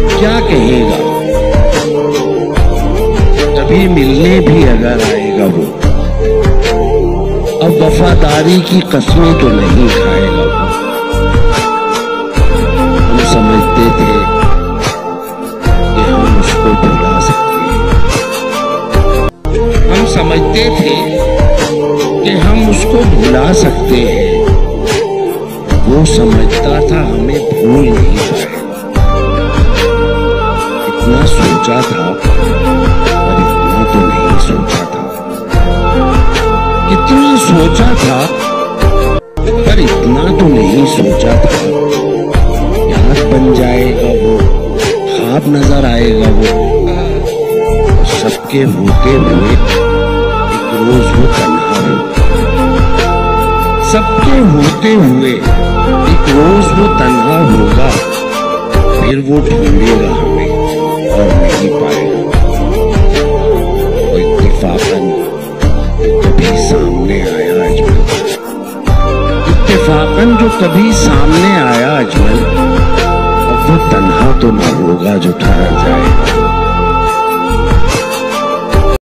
क्या कहेगा, कभी मिलने भी अगर आएगा वो, अब वफादारी की कसमें तो नहीं खाएगा वो। हम समझते थे कि हम उसको भुला सकते हैं, हम समझते थे कि हम उसको भुला सकते हैं, वो समझता था हमें भूल नहीं पाएगा। इतना सोचा था पर इतना तो नहीं सोचा था, कितना सोचा था पर इतना तो नहीं सोचा था। याद बन जाएगा वो, ख्वाब नजर आएगा वो, और सबके होते हुए एक रोज वो तन्हा होगा। सबके होते हुए एक रोज वो तन्हा होगा, फिर वो ढूंढेगा हमें और नहीं पाएगा। और इत्तेफाकन कभी सामने आया अजमल, इत्तेफाकन जो कभी सामने आया अजमल, अब वो तन्हा तो न होगा जो ठहर जाएगा।